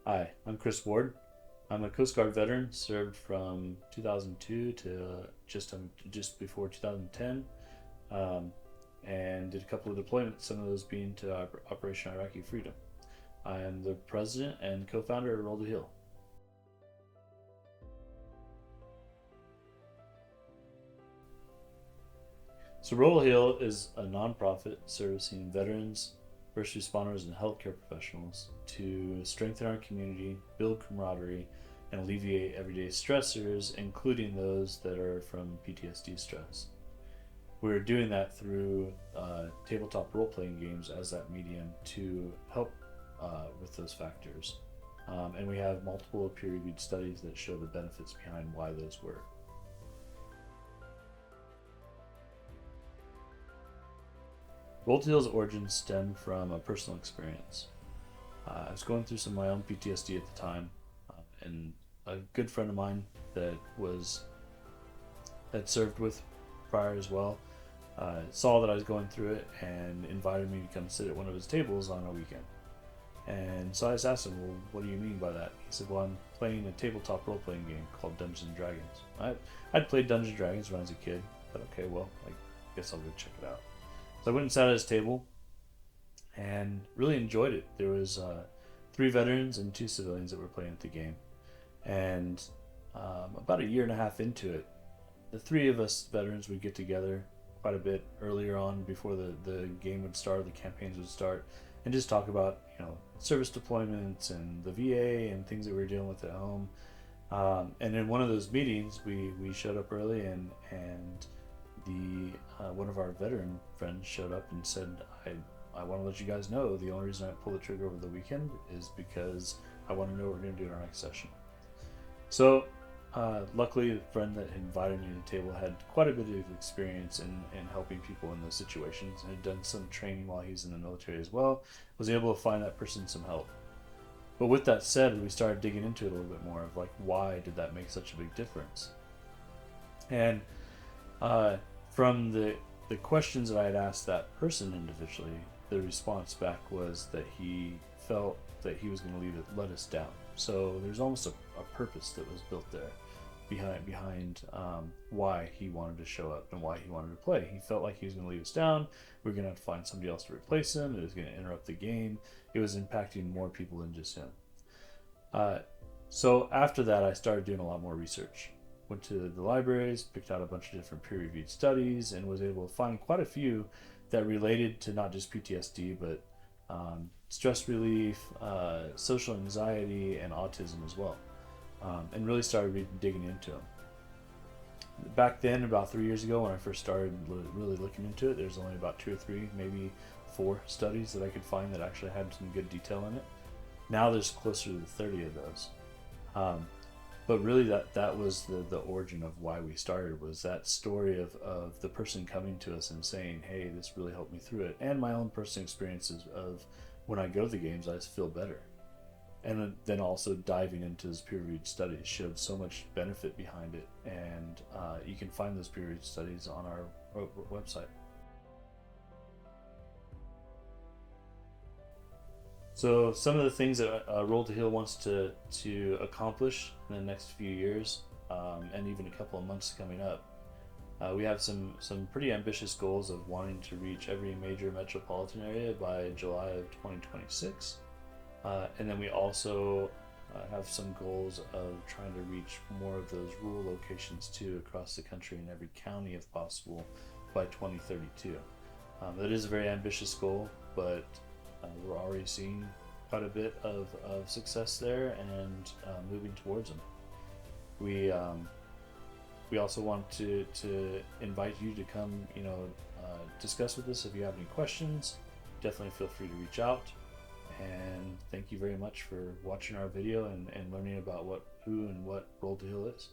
Hi, I'm Chris Ward. I'm a Coast Guard veteran, served from 2002 to just before 2010, um, and did a couple of deployments, some of those being to Operation Iraqi Freedom. I am the president and co-founder of Roll2Heal. So Roll2Heal is a nonprofit servicing veterans, first responders, and healthcare professionals to strengthen our community, build camaraderie, and alleviate everyday stressors, including those that are from PTSD stress. We're doing that through tabletop role-playing games as that medium to help with those factors. And we have multiple peer-reviewed studies that show the benefits behind why those work. Roll2Heal's origins stem from a personal experience. I was going through some of my own PTSD at the time, and a good friend of mine that had served with prior as well saw that I was going through it and invited me to come sit at one of his tables on a weekend. And so I just asked him, well, what do you mean by that? He said, well, I'm playing a tabletop role-playing game called Dungeons and Dragons. I'd played Dungeons and Dragons when I was a kid, but okay, well, I guess I'll go check it out. So I went and sat at his table and really enjoyed it. There was 3 veterans and 2 civilians that were playing at the game. And about a year and a half into it, the 3 of us veterans would get together quite a bit earlier on before the game would start, the campaigns would start, and just talk about, service deployments and the VA and things that we were dealing with at home. And in one of those meetings, we showed up early, and the one of our veteran friends showed up and said, I want to let you guys know the only reason I pulled the trigger over the weekend is because I want to know what we're going to do in our next session. So luckily, the friend that invited me to the table had quite a bit of experience in helping people in those situations, and had done some training while he's in the military as well, was able to find that person some help. But with that said, we started digging into it a little bit more of like, why did that make such a big difference? And from the questions that I had asked that person individually, the response back was that he felt that he was going to let us down. So there's almost a purpose that was built there behind why he wanted to show up and why he wanted to play. He felt like he was going to leave us down. We were going to have to find somebody else to replace him. It was going to interrupt the game. It was impacting more people than just him. So after that, I started doing a lot more research. Went to the libraries, picked out a bunch of different peer-reviewed studies, and was able to find quite a few that related to not just PTSD, but stress relief, social anxiety, and autism as well, and really started digging into them. Back then, about 3 years ago, when I first started really looking into it, there's only about 2 or 3, maybe 4 studies that I could find that actually had some good detail in it. Now there's closer to 30 of those. But really that was the origin of why we started, was that story of the person coming to us and saying, hey, this really helped me through it, and my own personal experiences of when I go to the games, I just feel better. And then also diving into those peer-reviewed studies showed so much benefit behind it, and you can find those peer-reviewed studies on our website. So some of the things that Roll2Heal wants to accomplish in the next few years, and even a couple of months coming up, we have some pretty ambitious goals of wanting to reach every major metropolitan area by July of 2026. And then we also have some goals of trying to reach more of those rural locations too, across the country, in every county if possible, by 2032. That is a very ambitious goal, but we're already seeing quite a bit of success there, and moving towards them. We also want to invite you to come, discuss with us if you have any questions. Definitely feel free to reach out. And thank you very much for watching our video and learning about who and what Roll2Heal is.